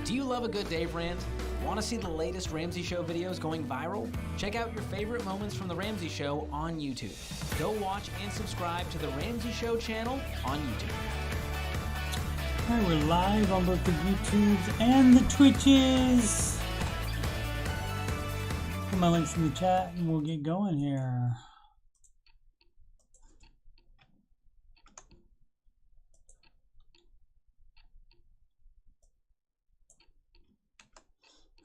Do you love a good Dave rant? Want to see the latest Ramsey Show videos going viral? Check out your favorite moments from The Ramsey Show on YouTube. Go watch and subscribe to The Ramsey Show channel on YouTube. All right, we're live on both the YouTubes and the Twitches. Put my links in the chat and we'll get going here.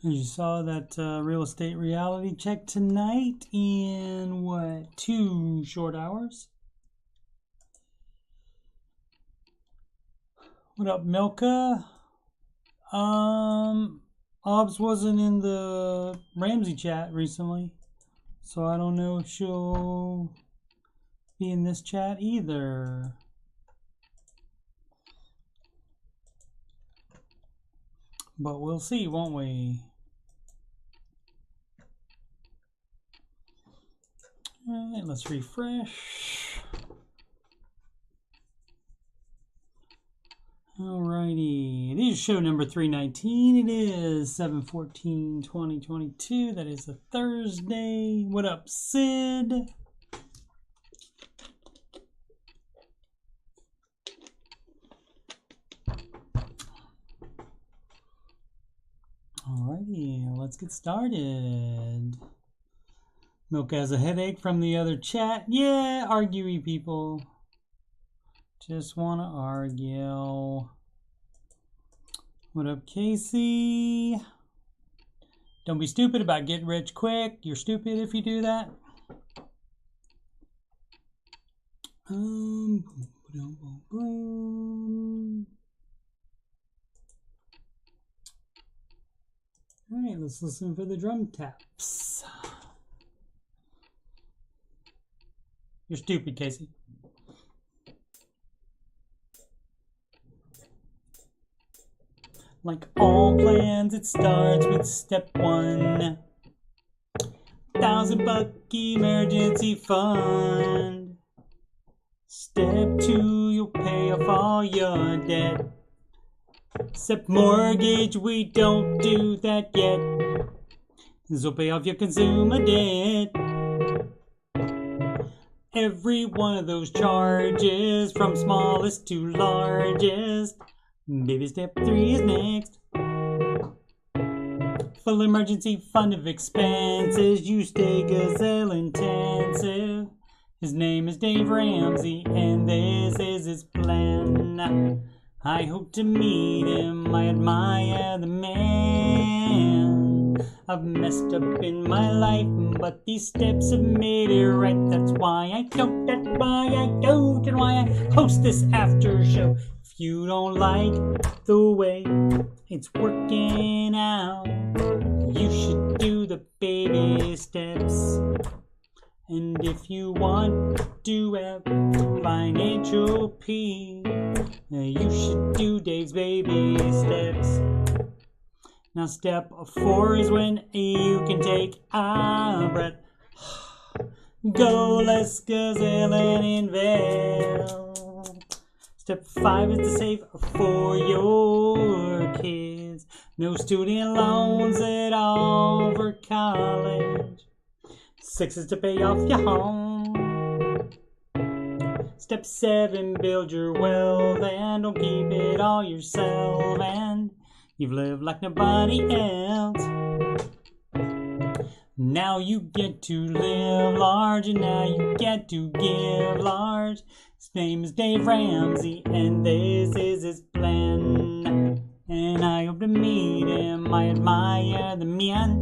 As you saw, that real estate reality check tonight in, what, 2 short hours? What up, Milka? Obs wasn't in the Ramsey chat recently, so I don't know if she'll be in this chat either. But we'll see, won't we? All right, let's refresh. Alrighty, this is show number 319. It is 7/14/2022. That is a Thursday. What up, Sid? Alrighty, let's get started. Milk has a headache from the other chat. Yeah, arguey people. Just want to argue. What up, Casey? Don't be stupid about getting rich quick. You're stupid if you do that. Boom, boom, boom, boom. All right, let's listen for the drum taps. You're stupid, Casey. Like all plans, it starts with step 1. $1,000 emergency fund. Step 2, you'll pay off all your debt. Except mortgage, we don't do that yet. This will pay off your consumer debt. Every one of those charges, from smallest to largest. Baby step 3 is next. Full emergency fund of expenses. You stay gazelle intensive. His name is Dave Ramsey and this is his plan. I hope to meet him. I admire the man. I've messed up in my life, but these steps have made it right. That's why I don't, and why I host this after show. If you don't like the way it's working out, you should do the baby steps. And if you want to have financial peace, you should do Dave's baby steps. Now step 4 is when you can take a breath. Go, let's gazelle and invest. Step 5 is to save for your kids. No student loans at all for college. 6 is to pay off your home. Step 7, build your wealth and don't keep it all yourself. And you've lived like nobody else. Now you get to live large and now you get to give large. His name is Dave Ramsey and this is his plan. And I hope to meet him. I admire the man.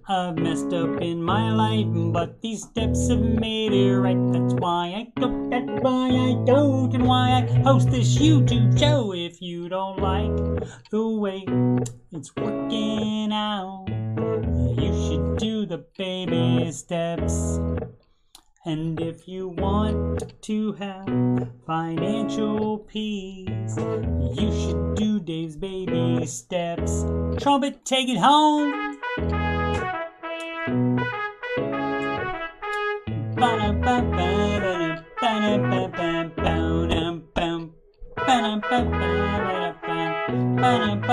I've messed up in my life, but these steps have made it right. That's why I don't, and why I host this YouTube show. If you don't like the way it's working out, you should do the baby steps. And if you want to have financial peace, you should do Dave's baby steps. Trumpet, take it home. Live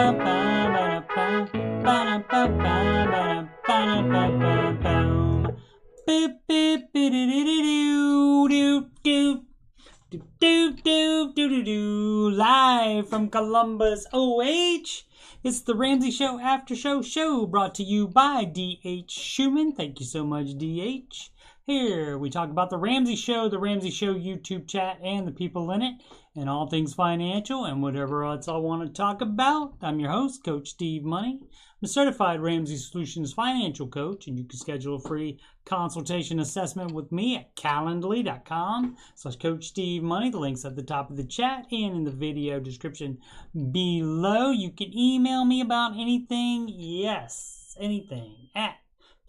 from Columbus, OH. It's the Ramsey Show Aftershow show brought to you by D.H. Schumann. Thank you so much, D.H. Here we talk about the Ramsey Show YouTube chat, and the people in it, and all things financial and whatever else I want to talk about. I'm your host, Coach Steve Money. I'm a certified Ramsey Solutions financial coach, and you can schedule a free consultation assessment with me at calendly.com/Coach Steve Money. The link's at the top of the chat and in the video description below. You can email me about anything, yes, anything, at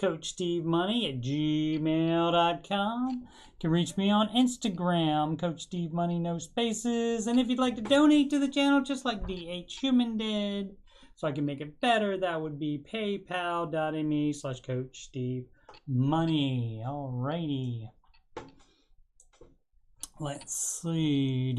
CoachSteveMoney@gmail.com. You can reach me on Instagram, Coach Steve Money, no spaces. And if you'd like to donate to the channel, just like D.H. Schumann did, so I can make it better, that would be paypal.me/Coach Steve Money. Alrighty. Let's see.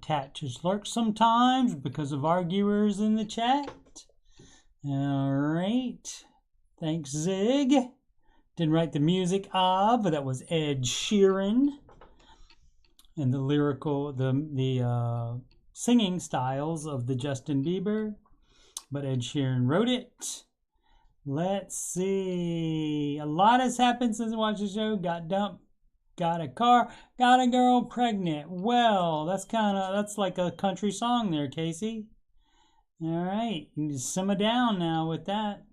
Tat just lurks sometimes because of arguers in the chat. Alright. Thanks, Zig. Didn't write the music of, but that was Ed Sheeran. And the lyrical, the singing styles of the Justin Bieber. But Ed Sheeran wrote it. Let's see. A lot has happened since I watched the show. Got dumped. Got a car, got a girl pregnant. Well, that's like a country song there, Casey. All right, you can just simmer down now with that.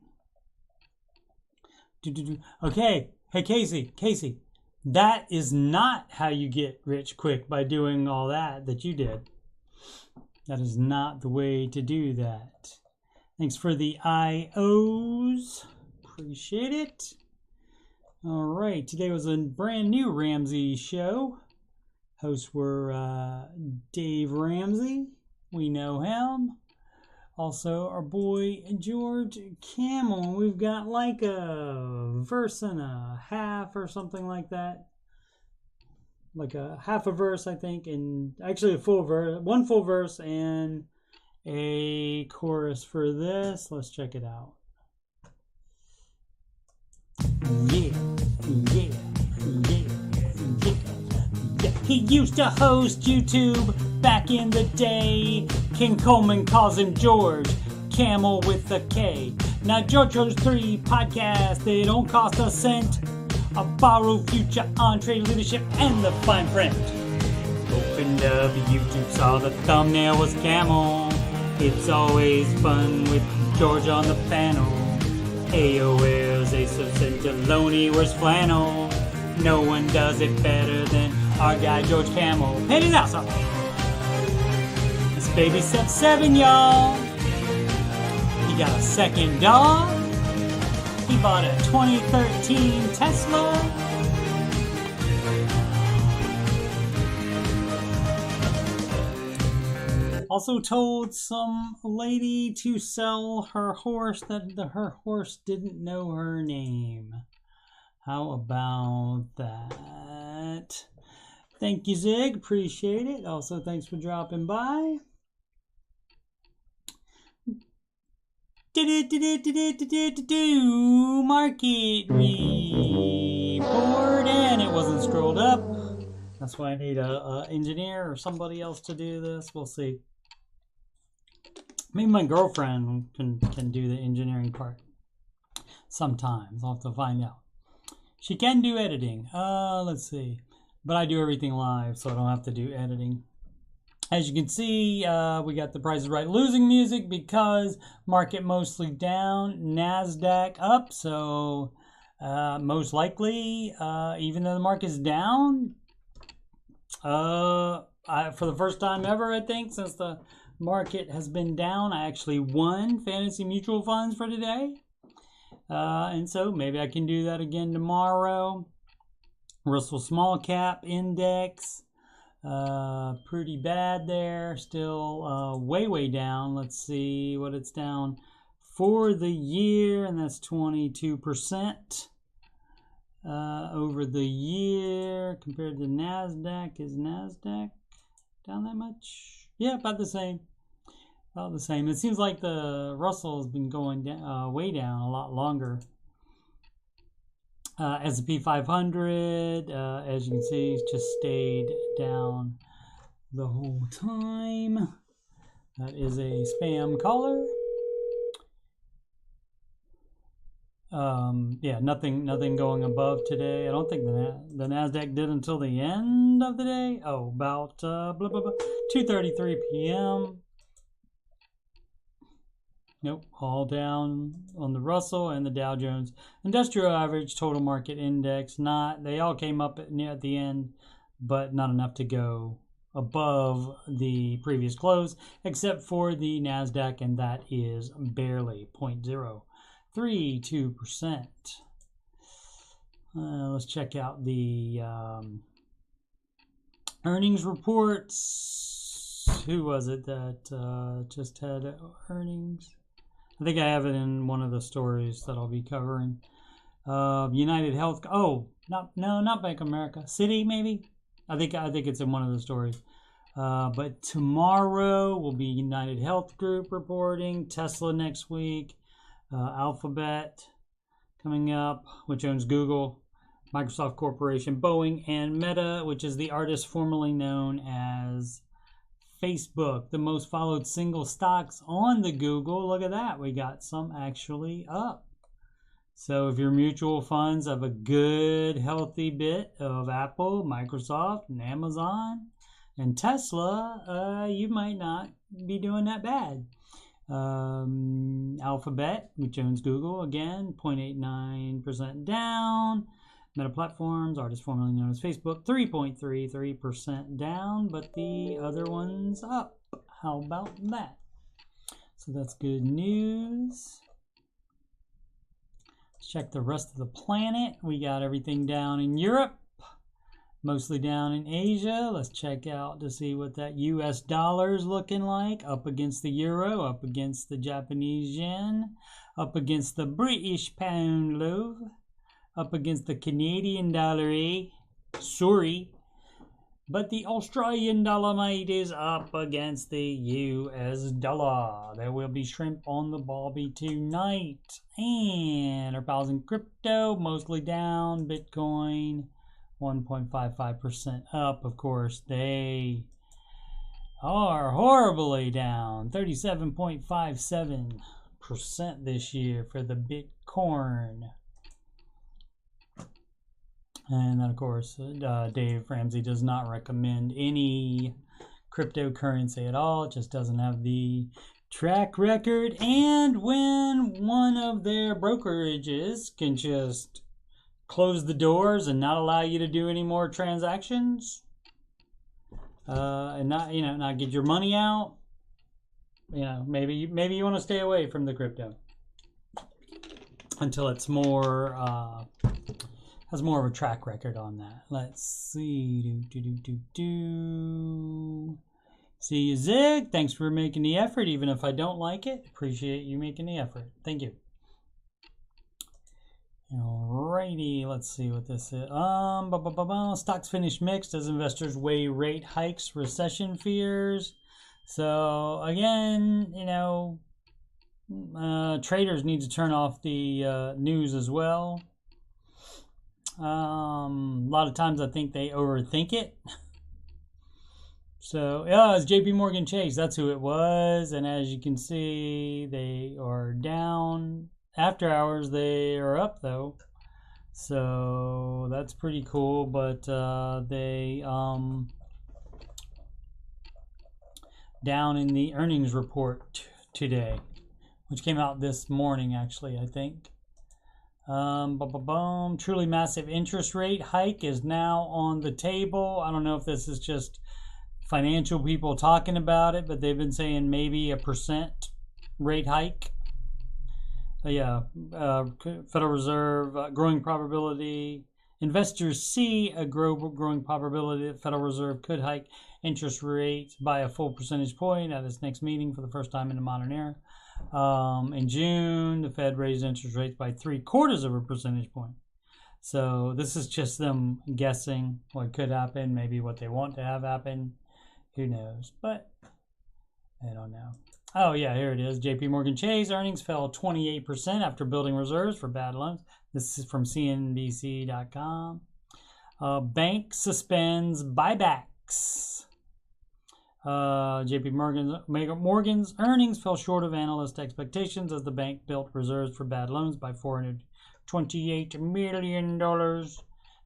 Okay, hey Casey, that is not how you get rich quick, by doing all that you did. That is not the way to do that. Thanks for the IOs. Appreciate it. All right, today was a brand new Ramsey show. Hosts were Dave Ramsey. We know him. Also, our boy George Campbell. We've got like a verse and a half or something like that. Like a half a verse, I think, and actually a full verse, one full verse and a chorus for this. Let's check it out. Yeah. He used to host YouTube back in the day. King Coleman calls him George, Camel with a K. Now George hosts 3 podcasts, they don't cost a cent. A borrowed future, entree, leadership, and the fine print. Opened up YouTube, saw the thumbnail was Camel. It's always fun with George on the panel. AOL's Asos Centiloni, where's flannel? No one does it better than our guy George Campbell. Paid his house up. This baby's 7, y'all. He got a second dog. He bought a 2013 Tesla. Also told some lady to sell her horse that her horse didn't know her name. How about that? Thank you, Zig. Appreciate it. Also, thanks for dropping by. Market report, and it wasn't scrolled up. That's why I need a engineer or somebody else to do this. We'll see. Maybe my girlfriend can do the engineering part. Sometimes I'll have to find out. She can do editing. Let's see. But I do everything live, so I don't have to do editing. As you can see, we got the Price is Right losing music because market mostly down, NASDAQ up. So most likely, even though the market's down, for the first time ever, I think, since the market has been down, I actually won fantasy mutual funds for today. And so maybe I can do that again tomorrow. Russell Small Cap Index, pretty bad there. Still way down. Let's see what it's down for the year, and that's 22%. over the year compared to NASDAQ. Is NASDAQ down that much? Yeah, about the same. About the same. It seems like the Russell has been going down, way down a lot longer. S&P 500, as you can see, just stayed down the whole time. That is a spam caller. Yeah, nothing going above today. I don't think the NASDAQ did until the end of the day. Oh, about 2:33 p.m. Nope, all down on the Russell and the Dow Jones Industrial Average Total Market Index. They all came up at the end, but not enough to go above the previous close, except for the NASDAQ, and that is barely 0.032%. Let's check out the earnings reports. Who was it that just had earnings? I think I have it in one of the stories that I'll be covering. United Health. Oh, not Bank of America. Citi, maybe. I think it's in one of the stories. But tomorrow will be United Health Group reporting. Tesla next week. Alphabet coming up, which owns Google. Microsoft Corporation, Boeing, and Meta, which is the artist formerly known as Facebook, the most followed single stocks on the Google. Look at that. We got some actually up. So if your mutual funds have a good, healthy bit of Apple, Microsoft, and Amazon, and Tesla, you might not be doing that bad. Alphabet, which owns Google, again, 0.89% down. Meta Platforms, artist formerly known as Facebook, 3.33% down, but the other one's up. How about that? So that's good news. Let's check the rest of the planet. We got everything down in Europe, mostly down in Asia. Let's check out to see what that US dollar is looking like. Up against the euro, up against the Japanese yen, up against the British pound loaf, up against the Canadian dollar, sorry. But the Australian dollar, mate, is up against the US dollar. There will be shrimp on the barbie tonight. And our pals in crypto, mostly down. Bitcoin, 1.55% up. Of course, they are horribly down. 37.57% this year for the Bitcoin. And then, of course, Dave Ramsey does not recommend any cryptocurrency at all. It just doesn't have the track record. And when one of their brokerages can just close the doors and not allow you to do any more transactions, and not get your money out, maybe you want to stay away from the crypto until it's more has more of a track record on that. Let's see. See you, Zig. Thanks for making the effort, even if I don't like it. Appreciate you making the effort. Thank you. Alrighty, let's see what this is. Stocks finished mixed as investors weigh rate hikes, recession fears. So again, traders need to turn off the news as well. A lot of times I think they overthink it. So, yeah, it's JP Morgan Chase. That's who it was. And as you can see, they are down. After hours, they are up, though. So, that's pretty cool. But they down in the earnings report today, which came out this morning, actually, I think. Truly massive interest rate hike is now on the table. I don't know if this is just financial people talking about it, but they've been saying maybe a % rate hike. Federal Reserve, growing probability. Investors see a growing probability that Federal Reserve could hike interest rates by a full percentage point at its next meeting for the first time in the modern era. In June, the Fed raised interest rates by 0.75 percentage point. So this is just them guessing what could happen, maybe what they want to have happen. Who knows? But I don't know. Oh, yeah, here it is. JP Morgan Chase earnings fell 28% after building reserves for bad loans. This is from CNBC.com. Bank suspends buybacks. JP Morgan's earnings fell short of analyst expectations as the bank built reserves for bad loans by $428 million.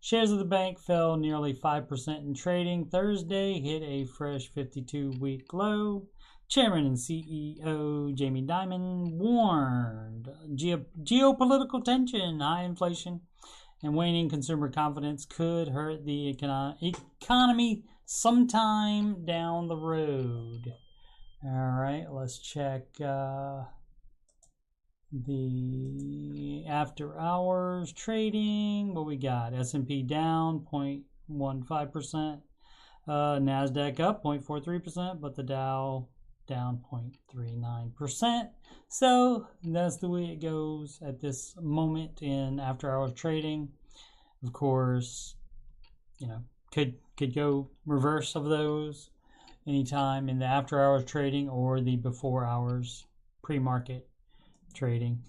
Shares of the bank fell nearly 5% in trading. Thursday hit a fresh 52-week low. Chairman and CEO Jamie Dimon warned geopolitical tension, high inflation, and waning consumer confidence could hurt the economy sometime down the road. All right, let's check the after hours trading. What we got? S&P down 0.15%, NASDAQ up 0.43%, but the Dow down 0.39%. So that's the way it goes at this moment in after hours trading. Of course, you know, could go reverse of those anytime in the after hours trading or the before hours pre-market trading,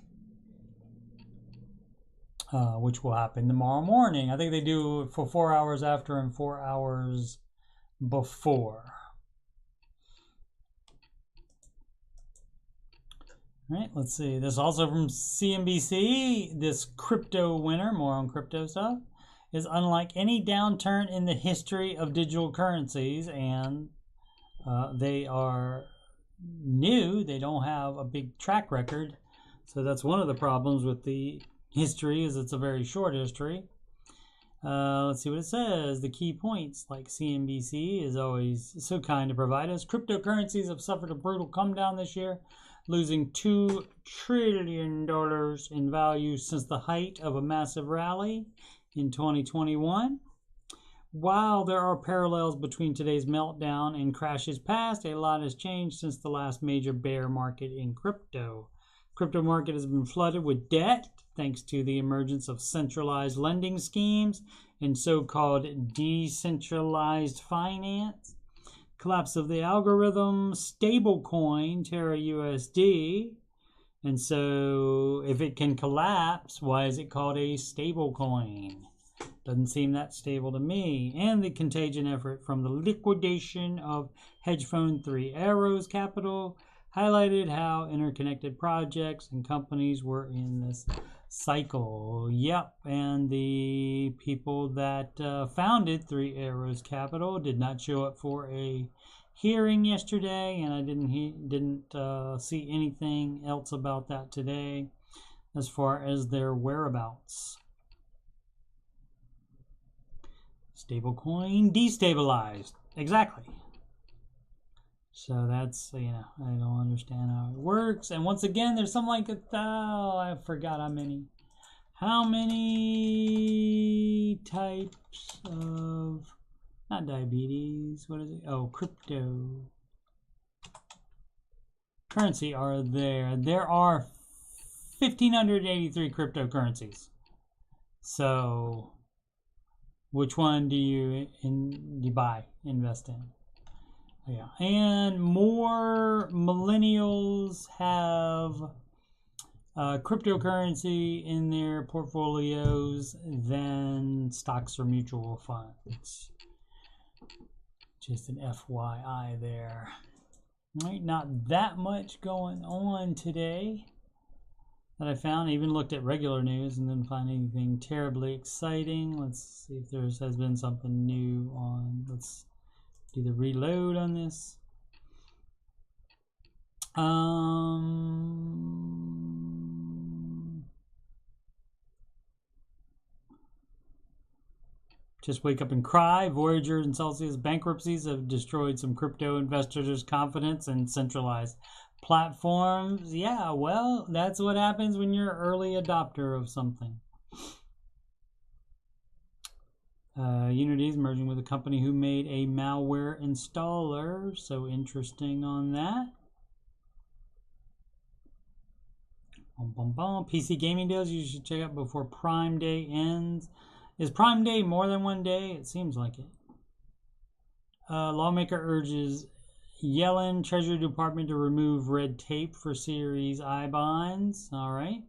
which will happen tomorrow morning. I think they do it for 4 hours after and 4 hours before. All right, let's see. This also from CNBC. This crypto winter, more on crypto stuff, is unlike any downturn in the history of digital currencies, and they are new. They don't have a big track record, so that's one of the problems with the history, is it's a very short history. Let's see what it says. The key points, like CNBC is always so kind to provide us. Cryptocurrencies have suffered a brutal come down this year, losing $2 trillion in value since the height of a massive rally in 2021. While there are parallels between today's meltdown and crashes past, a lot has changed since the last major bear market in crypto. Crypto market has been flooded with debt thanks to the emergence of centralized lending schemes and so-called decentralized finance. Collapse of the algorithm, stablecoin Terra USD. And so if it can collapse, why is it called a stablecoin? Doesn't seem that stable to me. And the contagion effort from the liquidation of hedge fund Three Arrows Capital highlighted how interconnected projects and companies were in this cycle. Yep, and the people that founded Three Arrows Capital did not show up for a hearing yesterday, and I didn't see anything else about that today as far as their whereabouts. Stablecoin destabilized. Exactly. So that's, you know, I don't understand how it works. And once again, there's something like, I forgot how many types of, not diabetes, what is it? Oh, crypto currency are there. There are 1,583 cryptocurrencies. So which one do you invest in? Yeah, and more millennials have cryptocurrency in their portfolios than stocks or mutual funds. Just an FYI there. Right, not that much going on today that I found. I even looked at regular news and didn't find anything terribly exciting. Let's see if there has been something new on. Let's do the reload on this. Just wake up and cry. Voyager and Celsius bankruptcies have destroyed some crypto investors' confidence in centralized platforms. Yeah, well, that's what happens when you're an early adopter of something. Unity is merging with a company who made a malware installer. So interesting on that. PC gaming deals you should check out before Prime Day ends. Is Prime Day more than one day? It seems like it. Lawmaker urges Yellen Treasury Department to remove red tape for Series I bonds. All right.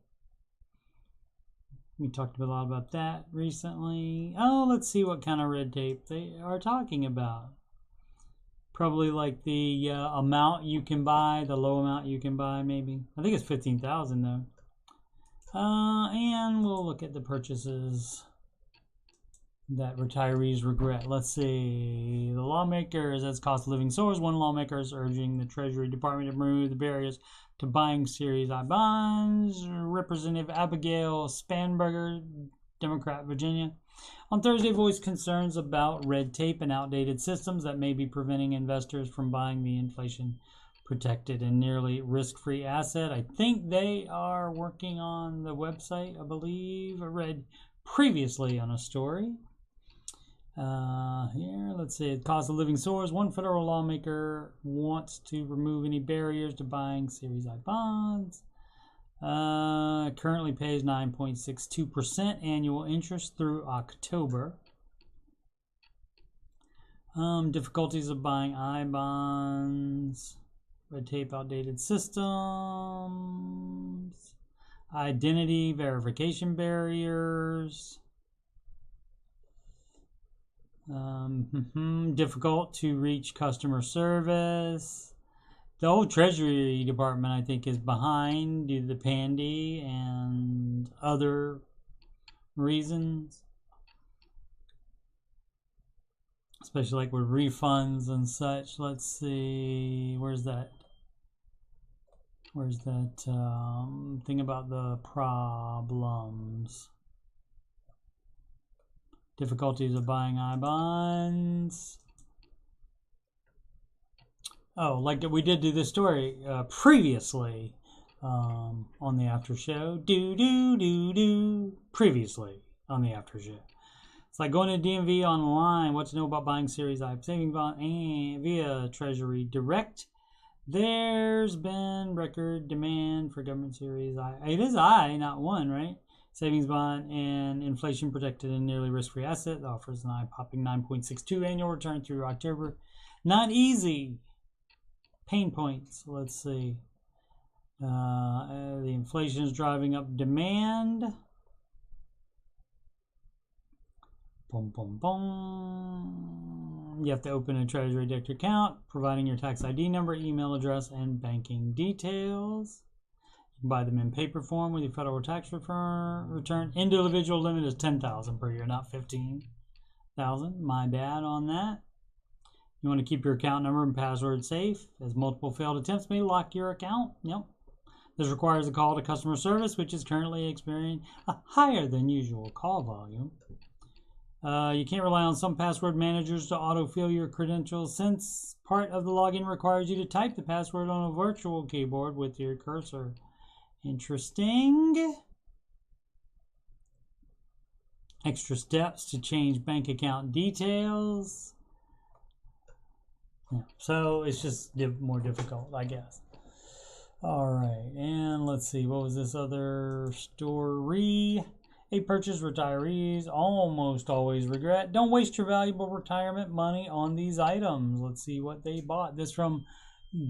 We talked a lot about that recently. Oh, let's see what kind of red tape they are talking about. Probably like the amount you can buy, the low amount you can buy, maybe. I think it's 15,000 though. And we'll look at the purchases that retirees regret. Let's see. The lawmakers, as cost of living soars, one lawmaker is urging the Treasury Department to remove the barriers to buying Series I bonds. Representative Abigail Spanberger, Democrat, Virginia, on Thursday voiced concerns about red tape and outdated systems that may be preventing investors from buying the inflation-protected and nearly risk-free asset. I think they are working on the website, I believe. I read previously on a story. Here, let's see. The cost of living soars. One federal lawmaker wants to remove any barriers to buying Series I bonds. Currently pays 9.62% annual interest through October. Difficulties of buying I bonds. Red tape, outdated systems. Identity verification barriers. Difficult to reach customer service. The whole Treasury Department, I think, is behind due to the pandy and other reasons. Especially like with refunds and such. Let's see. Where's that thing about the problems? Difficulties of buying I bonds. Oh, like we did do this story previously on the Aftershow. Previously on the Aftershow. It's like going to DMV online. What to know about buying Series I savings bond and via Treasury Direct. There's been record demand for government Series I. It is I, not one, right? Savings bond and inflation protected and nearly risk-free asset. The offers an eye-popping 9.62 annual return through October. Not easy. Pain points. Let's see. The inflation is driving up demand. Boom, boom, boom. You have to open a Treasury Direct account, providing your tax ID number, email address, and banking details. You can buy them in paper form with your federal tax return. Individual limit is $10,000 per year, not $15,000. My bad on that. You want to keep your account number and password safe, as multiple failed attempts may lock your account. Yep. This requires a call to customer service, which is currently experiencing a higher than usual call volume. You can't rely on some password managers to autofill your credentials, since part of the login requires you to type the password on a virtual keyboard with your cursor. Interesting. Extra steps to change bank account details. Yeah, so it's just more difficult, I guess. All right, and let's see. What was this other story? A purchase retirees almost always regret. Don't waste your valuable retirement money on these items. Let's see what they bought. This from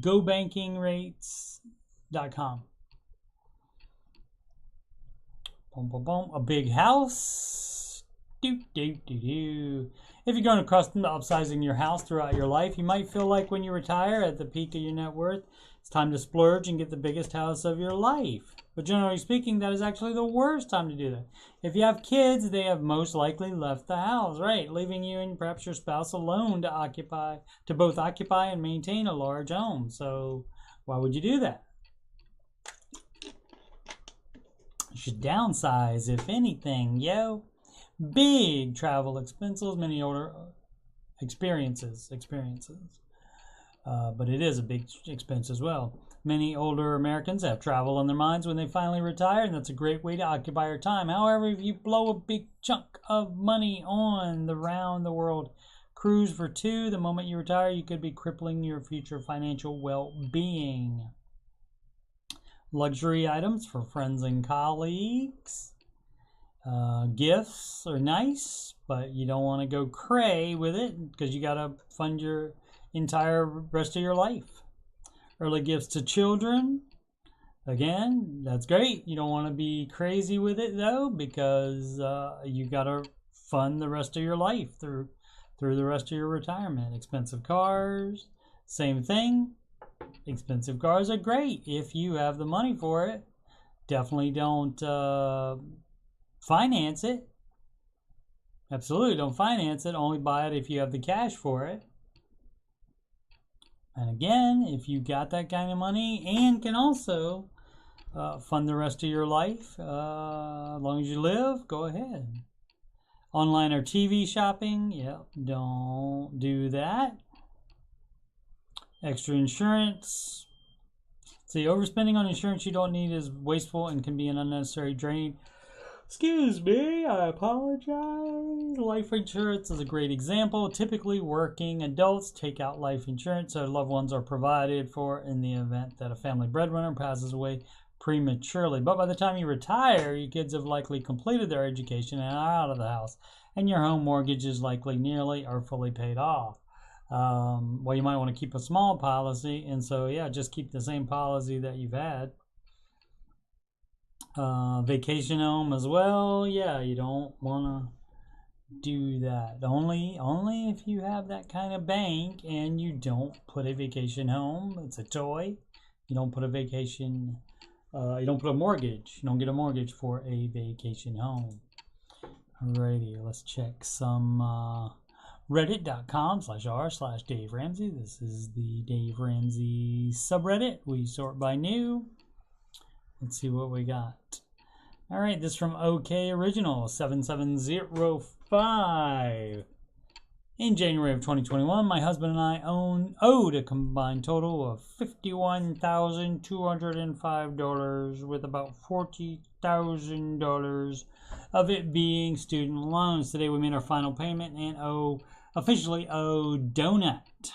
GoBankingRates.com. Boom, boom, boom. A big house. If you're going accustomed to upsizing your house throughout your life, you might feel like when you retire at the peak of your net worth, it's time to splurge and get the biggest house of your life. But generally speaking, that is actually the worst time to do that. If you have kids, they have most likely left the house, right? Leaving you and perhaps your spouse alone to both occupy and maintain a large home. So why would you do that? You should downsize, if anything, yo. Big travel expenses, many older experiences. But it is a big expense as well. Many older Americans have travel on their minds when they finally retire, and that's a great way to occupy your time. However, if you blow a big chunk of money on the round-the-world cruise for two, the moment you retire, you could be crippling your future financial well-being. luxury items for friends and colleagues. Gifts are nice, but you don't want to go cray with it because you got to fund your entire rest of your life. Early gifts to children. Again, that's great. You don't want to be crazy with it though, because you got to fund the rest of your life through the rest of your retirement. Expensive cars, same thing. Expensive cars are great if you have the money for it. Definitely don't finance it. Absolutely don't finance it. Only buy it if you have the cash for it. And again, if you got that kind of money and can also fund the rest of your life, as long as you live, go ahead. Online or TV shopping, yep, don't do that. Extra insurance. See, overspending on insurance you don't need is wasteful and can be an unnecessary drain. Excuse me, I apologize. Life insurance is a great example. Typically, working adults take out life insurance so loved ones are provided for in the event that a family breadwinner passes away prematurely. But by the time you retire, your kids have likely completed their education and are out of the house, and your home mortgage is likely nearly or fully paid off. Well, you might want to keep a small policy, and so yeah, just keep the same policy that you've had. Vacation home as well. Yeah, you don't want to do that. Only if you have that kind of bank and you don't put a vacation home. It's a toy. You don't put a vacation. You don't put a mortgage. You don't get a mortgage for a vacation home. Alrighty, let's check some reddit.com/r/Dave Ramsey. This is the Dave Ramsey subreddit. We sort by new. Let's see what we got. All right, this from OK Original 7705. In January of 2021, my husband and I owed a combined total of $51,205, with about $40,000 of it being student loans. Today we made our final payment and officially owe donut.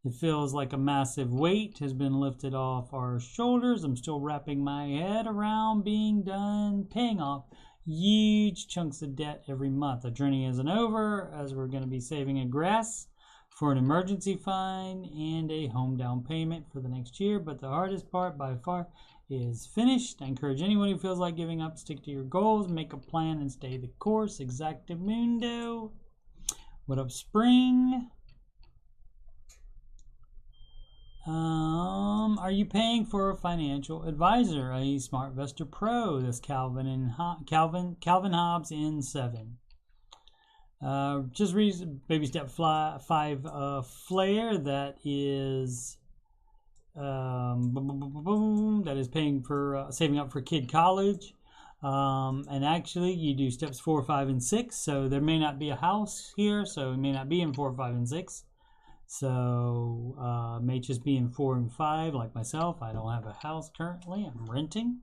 It feels like a massive weight has been lifted off our shoulders. I'm still wrapping my head around being done paying off huge chunks of debt every month. The journey isn't over, as we're going to be saving a grass for an emergency fund and a home down payment for the next year. But the hardest part by far is finished. I encourage anyone who feels like giving up, stick to your goals, make a plan, and stay the course. Exactamundo. What up, Spring? Are you paying for a financial advisor, a SmartVestor Pro? This Calvin Hobbs N7. Just read baby step 5 flare that is paying for saving up for kid college. And actually you do steps 4, 5, and 6. So there may not be a house here, so it may not be in 4, 5, and 6. So may just be in 4 and 5, like myself. I don't have a house currently. I'm renting.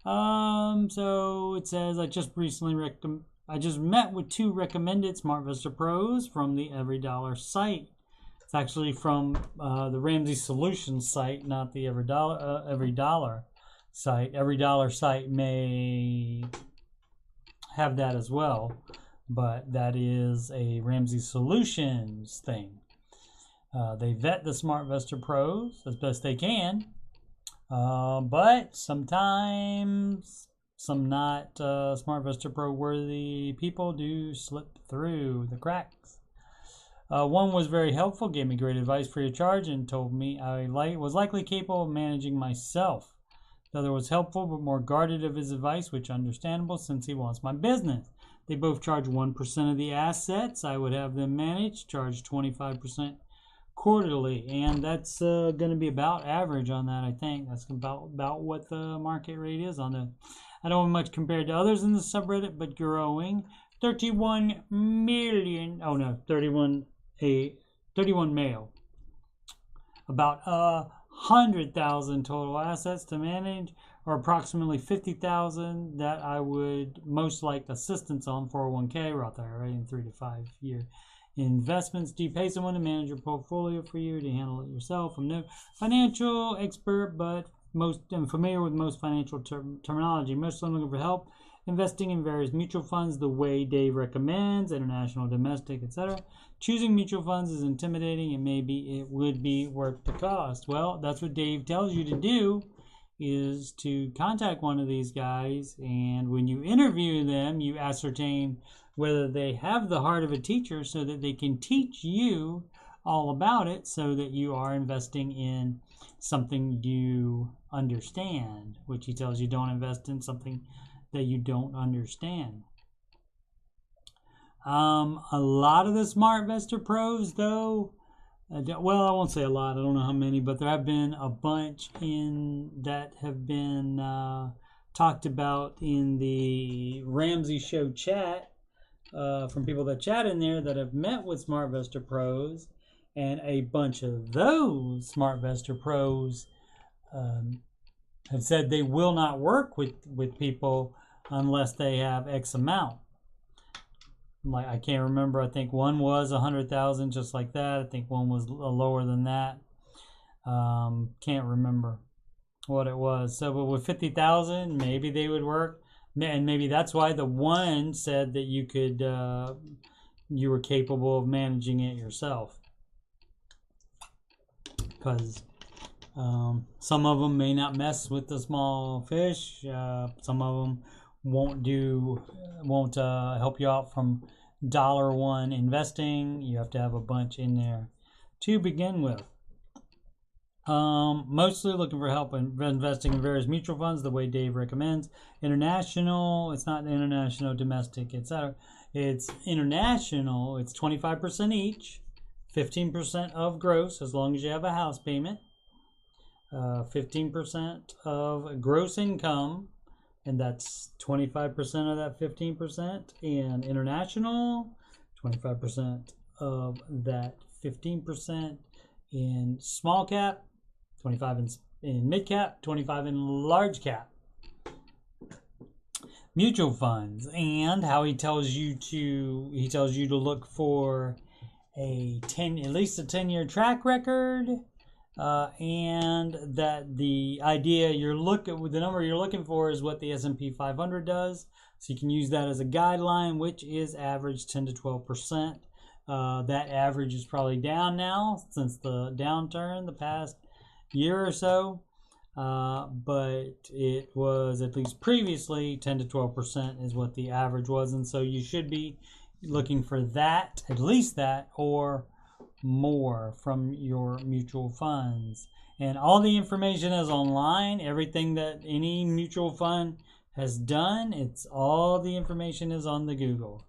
So it says I just met with 2 recommended SmartVestor Pros from the Every Dollar site. It's actually from the Ramsey Solutions site, not the Every Dollar site. Every Dollar site may have that as well, but that is a Ramsey Solutions thing. They vet the SmartVestor Pros as best they can, but sometimes some not SmartVestor Pro worthy people do slip through the cracks. One was very helpful, gave me great advice free of charge, and told me I was likely capable of managing myself. The other was helpful but more guarded of his advice, which is understandable since he wants my business. They both charge 1% of the assets I would have them manage, charge 25% quarterly, and that's going to be about average on that. I think that's about what the market rate is on the. I don't have much compared to others in the subreddit, but growing. 31 million. Oh no, 31 male. About 100,000 total assets to manage, or approximately 50,000 that I would most like assistance on. 401k, Roth IRA, and 3 to 5 year investments. Do you pay someone to manage your portfolio for you? To handle it yourself? I'm no financial expert, but I'm familiar with most financial terminology. Most are looking for help investing in various mutual funds the way Dave recommends, international, domestic, etc. Choosing mutual funds is intimidating, and maybe it would be worth the cost. Well, that's what Dave tells you to do, is to contact one of these guys, and when you interview them, you ascertain whether they have the heart of a teacher so that they can teach you all about it, so that you are investing in something you understand, which he tells you don't invest in something that you don't understand. A lot of the Smart Investor Pros, though, well, I won't say a lot, I don't know how many, but there have been a bunch that have been talked about in the Ramsey Show chat, from people that chat in there that have met with Smart Investor Pros, and a bunch of those Smart Investor Pros have said they will not work with people unless they have X amount. Like, I can't remember. I think one was 100,000, just like that. I think one was lower than that. Can't remember what it was. So, but with 50,000, maybe they would work, and maybe that's why the one said that you could, you were capable of managing it yourself, because some of them may not mess with the small fish. Some of them won't help you out from $1 investing. You have to have a bunch in there to begin with. Mostly looking for help in investing in various mutual funds the way Dave recommends. International, it's not international, domestic, etc. It's international. It's 25% each, 15% of gross, as long as you have a house payment. 15% of gross income, and that's 25% of that 15%. And international, 25% of that 15%. In small cap, 25 in mid cap, 25 in large cap. Mutual funds, and how he tells you to look for at least a 10-year track record. And that the number you're looking for is what the S&P 500 does. So you can use that as a guideline, which is average 10 to 12%. That average is probably down now since the downturn the past year or so. But it was, at least previously, 10 to 12% is what the average was. And so you should be looking for that, at least that, or more from your mutual funds. And all the information is online. Everything that any mutual fund has done, all the information is on the Google.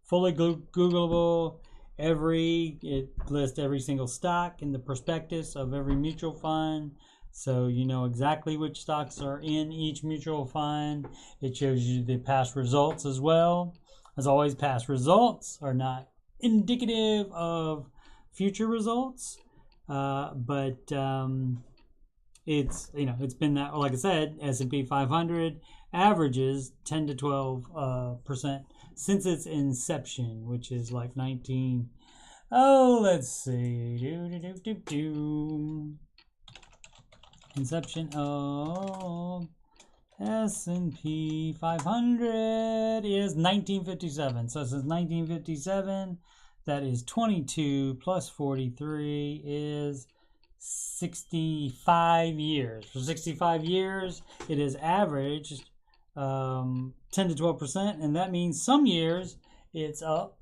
Fully Googleable. It lists every single stock in the prospectus of every mutual fund, so you know exactly which stocks are in each mutual fund. It shows you the past results as well. As always, past results are not indicative of future results, but it's been that, like I said, S&P 500 averages 10 to 12% since its inception, which is like let's see, inception of S&P 500 is 1957. So since 1957, that is 22 plus 43 is 65 years. For 65 years, it has averaged 10 to 12%, and that means some years it's up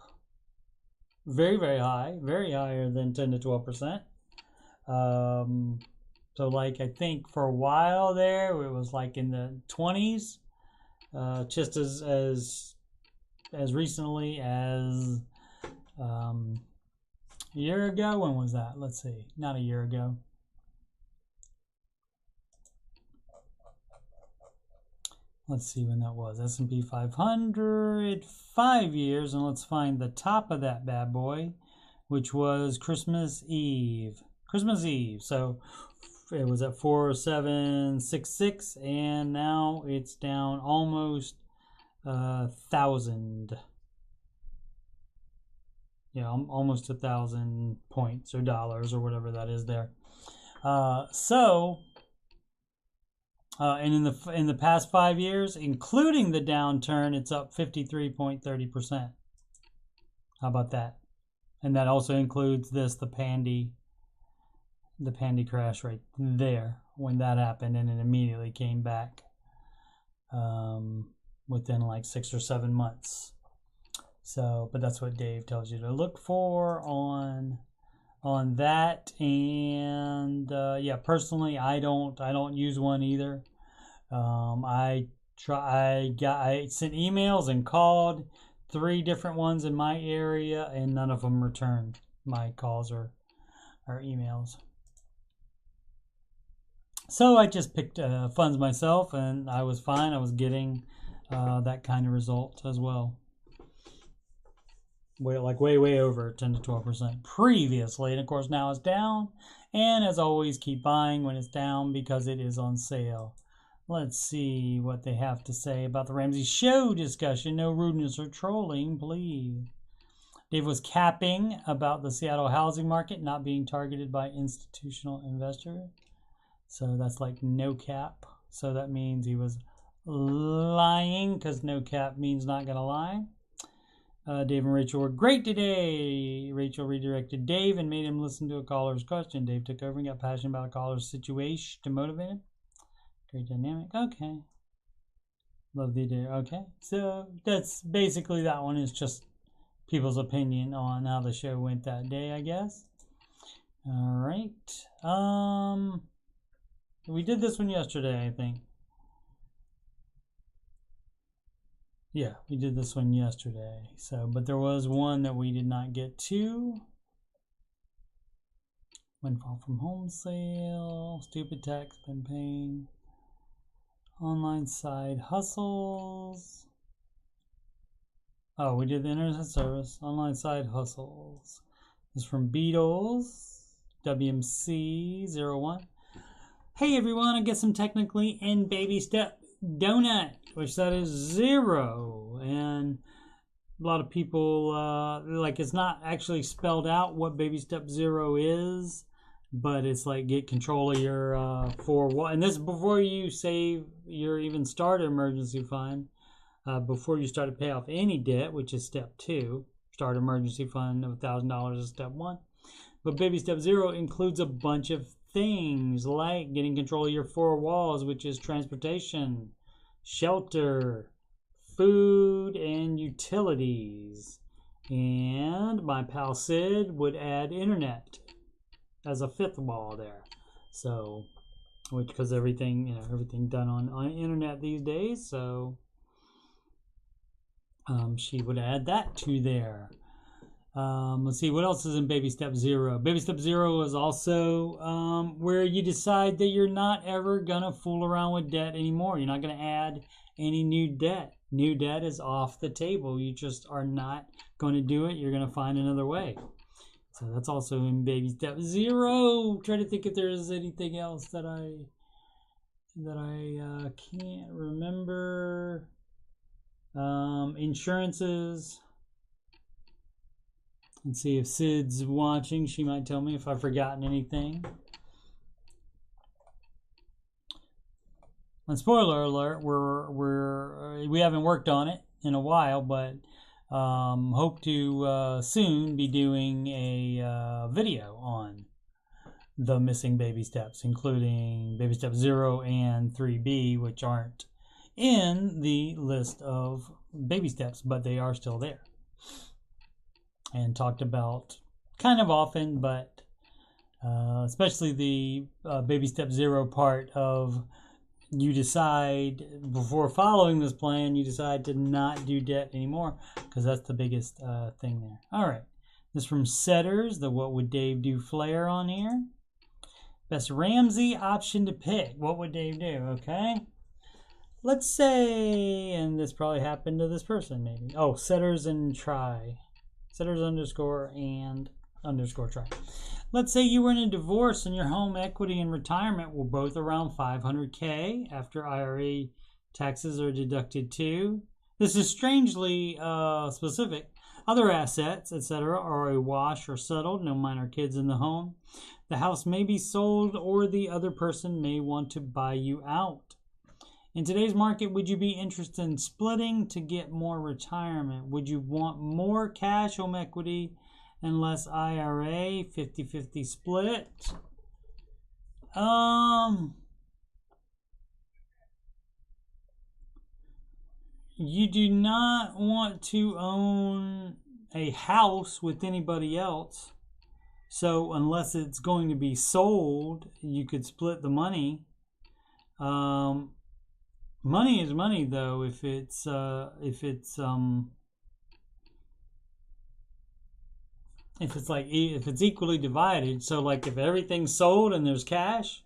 very, very high, very higher than 10 to 12%. So like, I think for a while there, it was like in the 20s, just as recently as a year ago. When was that? Let's see, not a year ago. Let's see when that was. S&P 500, 5 years, and let's find the top of that bad boy, which was Christmas Eve. So it was at 4766, and now it's down almost 1,000. Yeah, almost 1,000 points or dollars or whatever that is there. So And in the past 5 years, including the downturn, it's up 53.30%. How about that? And that also includes the pandy crash right there when that happened, and it immediately came back within like 6 or 7 months. So, but that's what Dave tells you to look for on that. And yeah, personally, I don't use one either. I sent emails and called 3 different ones in my area, and none of them returned my calls or emails. So I just picked funds myself, and I was fine. I was getting that kind of result as well. Way over 10 to 12% previously, and of course now it's down. And as always, keep buying when it's down because it is on sale. Let's see what they have to say about the Ramsey Show discussion. No rudeness or trolling, please. Dave was capping about the Seattle housing market not being targeted by institutional investors. So that's like no cap. So that means he was lying, because no cap means not going to lie. Dave and Rachel were great today. Rachel redirected Dave and made him listen to a caller's question. Dave took over and got passionate about a caller's situation to motivate him. Great dynamic. Okay. Love the idea. Okay. So that's basically, that one is just people's opinion on how the show went that day, I guess. All right. We did this one yesterday, I think. Yeah, we did this one yesterday. So, but there was one that we did not get to. Windfall from home sale, stupid tax been paying, online side hustles. Oh, we did the internet service, online side hustles. This is from Beatles, WMC01. Hey everyone, I guess I'm technically in baby step donut, which that is 0. And a lot of people, like, it's not actually spelled out what baby step 0 is, but it's like get control of your and this is before you save your even start emergency fund, before you start to pay off any debt, which is step 2. Start emergency fund of $1,000 is step 1. But baby step 0 includes a bunch of things like getting control of your 4 walls, which is transportation, shelter, food, and utilities. And my pal Sid would add internet as a 5th wall there. So, which, because everything done on internet these days, so she would add that to there. Let's see, what else is in baby step 0? Baby step 0 is also where you decide that you're not ever gonna fool around with debt anymore. You're not gonna add any new debt. New debt is off the table. You just are not going to do it. You're going to find another way. So that's also in baby step 0. Try to think if there is anything else that I can't remember. Insurances. Let's see if Sid's watching. She might tell me if I've forgotten anything. And spoiler alert, we haven't worked on it in a while, but hope to soon be doing a video on the missing baby steps, including baby step 0 and 3B, which aren't in the list of baby steps, but they are still there. And talked about kind of often, but especially the baby step 0 part of, you decide before following this plan, you decide to not do debt anymore, because that's the biggest thing there. All right, this is from Setters, the what would Dave do flair on here. Best Ramsey option to pick. What would Dave do? Okay, let's say, and this probably happened to this person maybe. Oh, Setters and try. Setters underscore and underscore try. Let's say you were in a divorce and your home equity and retirement were both around $500K after IRA taxes are deducted too. This is strangely specific. Other assets, etc., are awash or settled, no minor kids in the home. The house may be sold or the other person may want to buy you out. In today's market, would you be interested in splitting to get more retirement? Would you want more cash home equity and less IRA? 50-50 split. You do not want to own a house with anybody else. So unless it's going to be sold, you could split the money. Money is money, though. If it's equally divided. So like if everything's sold and there's cash,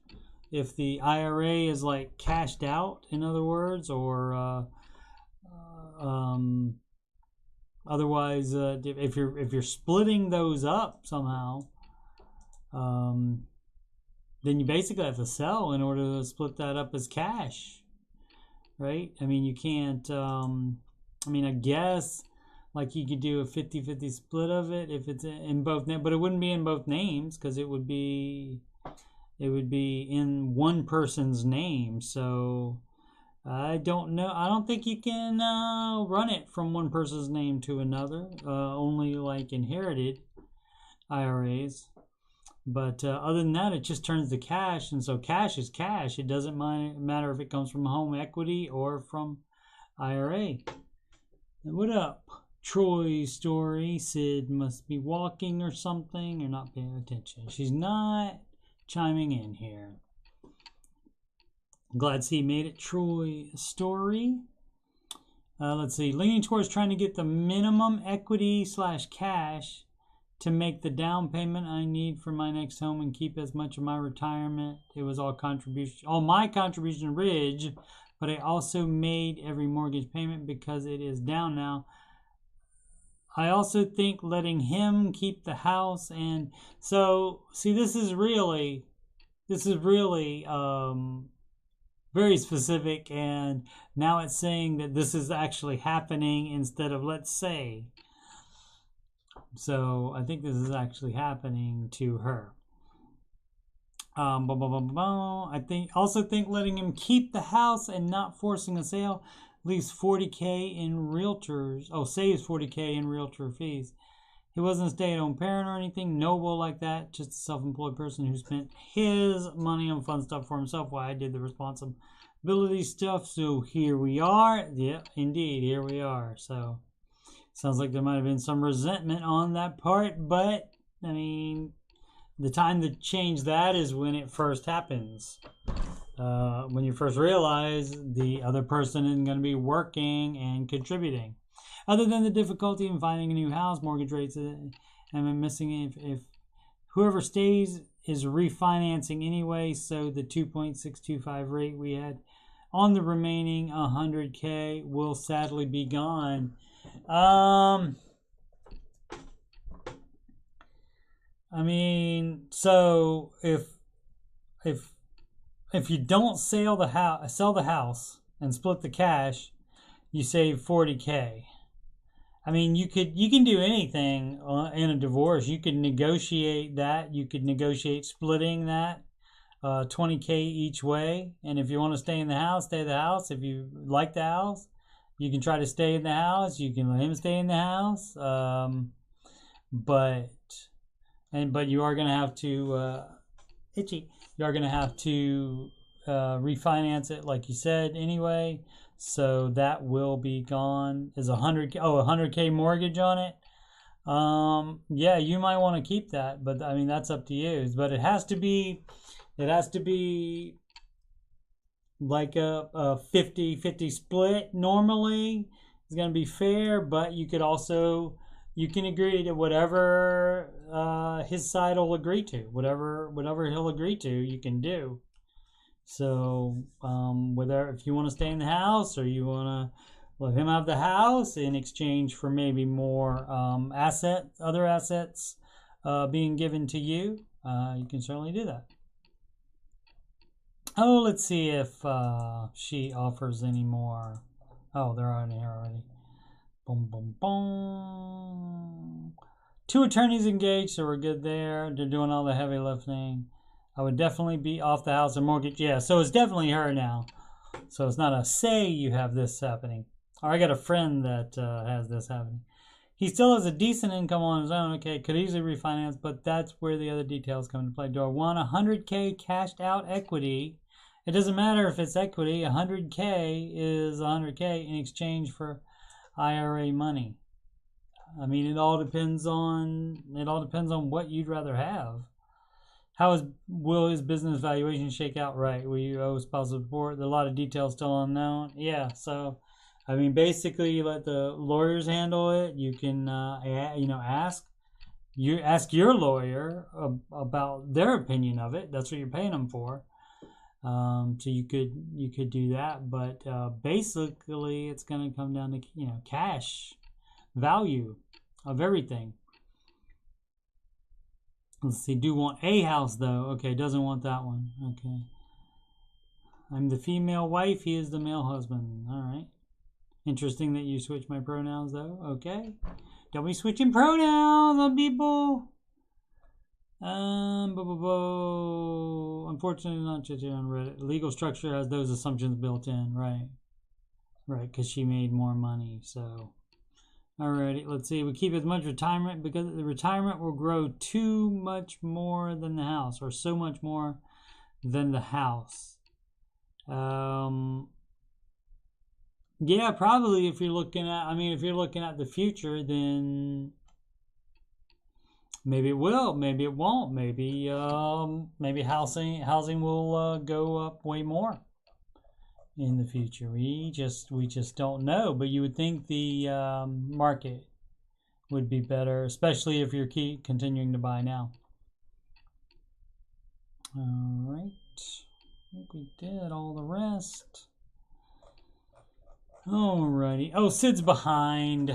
if the IRA is like cashed out, in other words, or otherwise, if you're splitting those up somehow, then you basically have to sell in order to split that up as cash, right? I mean, you can't. I guess like you could do a 50-50 split of it if it's in both names, but it wouldn't be in both names because it would be in one person's name. So I don't know. I don't think you can run it from one person's name to another. Only like inherited IRAs. But other than that, it just turns to cash. And so cash is cash. It doesn't matter if it comes from home equity or from IRA. And what up? Troy's story. Sid must be walking or something or not paying attention. She's not chiming in here. Glad C made it. Troy story. Let's see. Leaning towards trying to get the minimum equity / cash to make the down payment I need for my next home and keep as much of my retirement. It was all my contribution to Ridge, but I also made every mortgage payment because it is down now. I also think letting him keep the house. And so, see, this is really very specific, and now it's saying that this is actually happening instead of let's say. So I think this is actually happening to her. I think letting him keep the house and not forcing a sale leaves $40K in realtors. Saves $40K in realtor fees. He wasn't a stay-at-home parent or anything noble like that. Just a self-employed person who spent his money on fun stuff for himself while I did the responsibility stuff. So here we are. Yeah, indeed, here we are. So sounds like there might have been some resentment on that part, but I mean, the time to change that is when it first happens. When you first realize the other person isn't going to be working and contributing. Other than the difficulty in finding a new house, mortgage rates, and I'm missing if whoever stays is refinancing anyway, so the 2.625 rate we had on the remaining 100K will sadly be gone. I mean, so if you don't sell the house and split the cash, you save $40K. I mean, you can do anything in a divorce. You could negotiate that. You could negotiate splitting that, $20K each way. And if you want to stay in the house, stay in the house. If you like the house, you can try to stay in the house. You can let him stay in the house. But you are going to have to You are going to have to refinance it, like you said, anyway. So that will be gone. Is 100K mortgage on it. Yeah, you might want to keep that, but I mean that's up to you. But it has to be like a 50-50 split. Normally it's going to be fair, but you can agree to whatever his side will agree to. Whatever he'll agree to, you can do. So whether if you want to stay in the house or you want to let him have the house in exchange for maybe more other assets being given to you, you can certainly do that. Oh, let's see if she offers any more. Oh, they're on here already. Boom, boom, boom. 2 attorneys engaged, so we're good there. They're doing all the heavy lifting. I would definitely be off the house and mortgage. Yeah, so it's definitely her now. So it's not a say you have this happening. Or I got a friend that has this happening. He still has a decent income on his own. Okay, could easily refinance, but that's where the other details come into play. Do I want 100K cashed out equity? It doesn't matter if it's equity. 100K is 100K in exchange for IRA money. I mean, it all depends on what you'd rather have. Will his business valuation shake out right? Will you owe spousal support? There are a lot of details still unknown. Yeah, so I mean, basically, you let the lawyers handle it. You can, ask your lawyer about their opinion of it. That's what you're paying them for. So you could do that, but basically, it's going to come down to cash value of everything. Let's see. Do want a house though? Okay, doesn't want that one. Okay. I'm the female wife. He is the male husband. All right. Interesting that you switch my pronouns though. Okay. Don't be switching pronouns on people. Unfortunately, not just on Reddit. Legal structure has those assumptions built in. Right. Right, because she made more money. So. Alrighty, let's see. We keep as much retirement because the retirement will grow too much more than the house, or so much more than the house. Yeah, probably if you're looking at the future, then maybe it will, maybe it won't, maybe housing will go up way more in the future. We just don't know, but you would think the market would be better, especially if you're continuing to buy now. All right, I think we did all the rest. Alrighty. Oh, Sid's behind.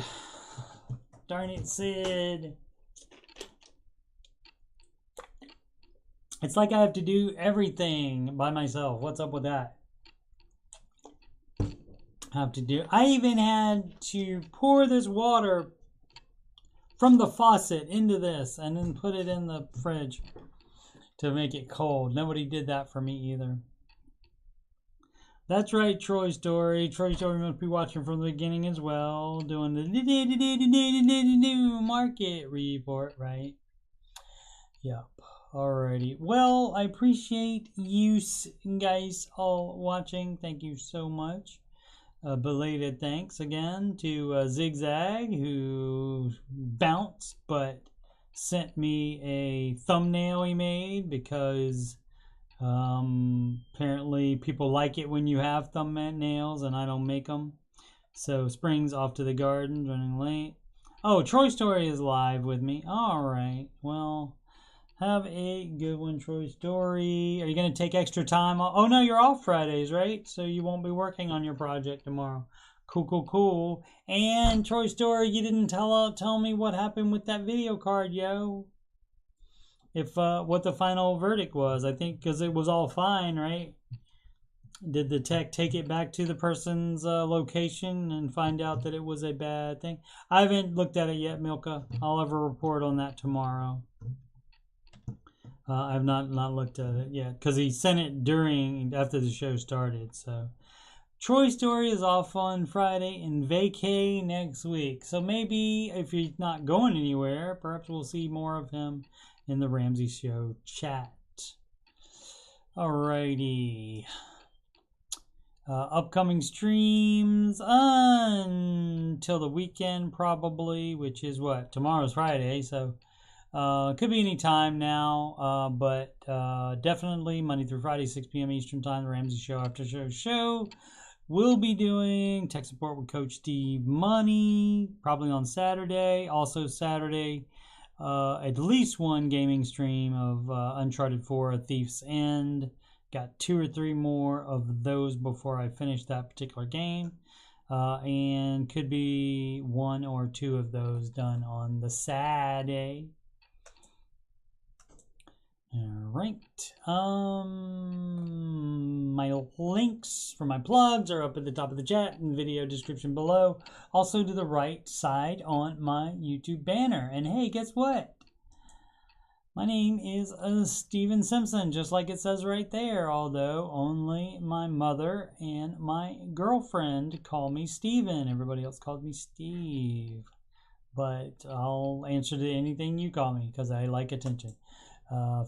Darn it, Sid. It's like I have to do everything by myself. What's up with that? I even had to pour this water from the faucet into this and then put it in the fridge to make it cold. Nobody did that for me either. That's right, Troy Story. Troy Story must be watching from the beginning as well, doing the market report, right? Yep. Alrighty. Well, I appreciate you guys all watching. Thank you so much. Belated thanks again to Zigzag, who bounced but sent me a thumbnail he made because apparently people like it when you have thumbnails and I don't make them. So Spring's off to the garden, running late. Oh, Troy Story is live with me. All right. Well, have a good one, Troy Story. Are you going to take extra time? Oh, no, you're off Fridays, right? So you won't be working on your project tomorrow. Cool. And Troy Story, you didn't tell me what happened with that video card, yo. If what the final verdict was. I think because it was all fine, right? Did the tech take it back to the person's location and find out that it was a bad thing? I haven't looked at it yet, Milka. I'll have a report on that tomorrow. I've not looked at it yet because he sent it after the show started. So Troy Story is off on Friday and vacay next week. So maybe if he's not going anywhere, perhaps we'll see more of him in the Ramsey Show chat. Alrighty. Upcoming streams until the weekend probably, which is what? Tomorrow's Friday, so could be any time now, but definitely Monday through Friday, 6 p.m. Eastern Time, the Ramsey Show Aftershow show. We'll be doing tech support with Coach Steve Money, probably on Saturday. Also Saturday, at least one gaming stream of Uncharted 4, A Thief's End. Got 2 or 3 more of those before I finish that particular game. And could be 1 or 2 of those done on the Saturday. Alright. My links for my plugs are up at the top of the chat and video description below. Also to the right side on my YouTube banner. And hey, guess what? My name is Steven Simpson, just like it says right there, although only my mother and my girlfriend call me Steven. Everybody else called me Steve. But I'll answer to anything you call me because I like attention.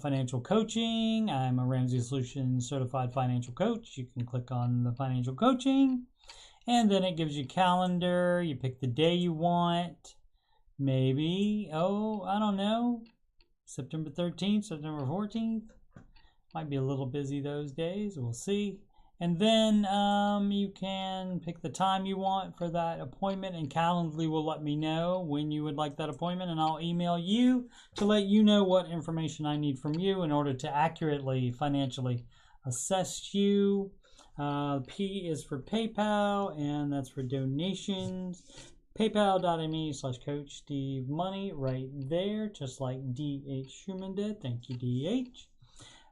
Financial coaching. I'm a Ramsey Solutions certified financial coach. You can click on the financial coaching, and then it gives you a calendar. You pick the day you want. Maybe, I don't know, September 13th, September 14th. Might be a little busy those days. We'll see. And then you can pick the time you want for that appointment, and Calendly will let me know when you would like that appointment, and I'll email you to let you know what information I need from you in order to accurately financially assess you. P is for PayPal, and that's for donations. PayPal.me/Coach Steve Money right there, just like D.H. Schumann did. Thank you, D.H.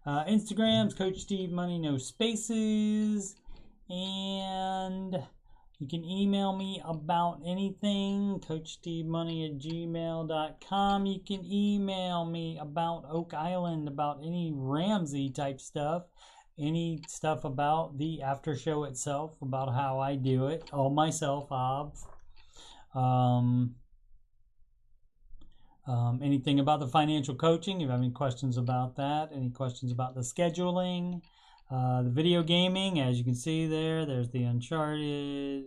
Instagram's Coach Steve Money, no spaces. And you can email me about anything, CoachSteveMoney@gmail.com. You can email me about Oak Island, about any Ramsey type stuff, any stuff about the after show itself, about how I do it, all myself, anything about the financial coaching, if you have any questions about that, any questions about the scheduling, the video gaming, as you can see there's the Uncharted,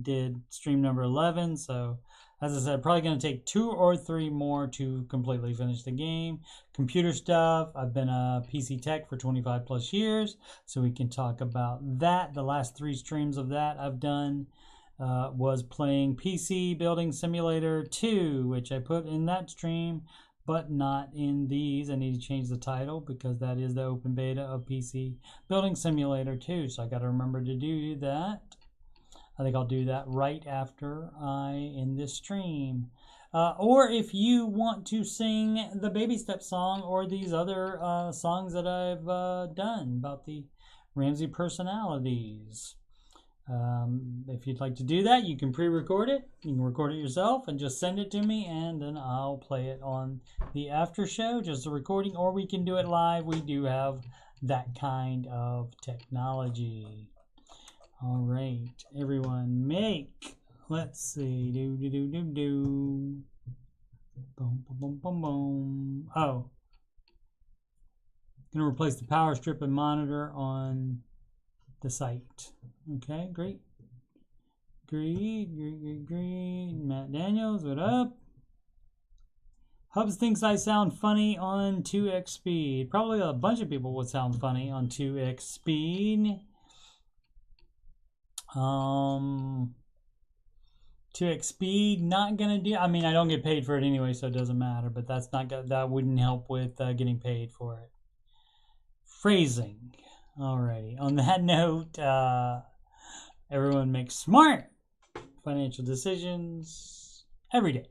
did stream number 11, so as I said, probably going to take 2 or 3 more to completely finish the game. Computer stuff, I've been a PC tech for 25 plus years, so we can talk about that. The last 3 streams of that I've done was playing PC Building Simulator 2, which I put in that stream, but not in these. I need to change the title because that is the open beta of PC Building Simulator 2, so I got to remember to do that. I think I'll do that right after I end this stream. Or if you want to sing the Baby Step song or these other songs that I've done about the Ramsey personalities. If you'd like to do that, you can pre-record it. You can record it yourself and just send it to me, and then I'll play it on the after show, just a recording, or we can do it live. We do have that kind of technology. All right, everyone, let's see, boom, boom, boom, boom, boom. Oh, gonna replace the power strip and monitor on the site. Okay, great. Matt Daniels, what up? Hubs thinks I sound funny on 2x speed. Probably a bunch of people would sound funny on 2x speed. 2x speed, not gonna do. I mean, I don't get paid for it anyway, so it doesn't matter. But that's not that wouldn't help with getting paid for it. Phrasing. Alrighty. On that note, everyone makes smart financial decisions every day.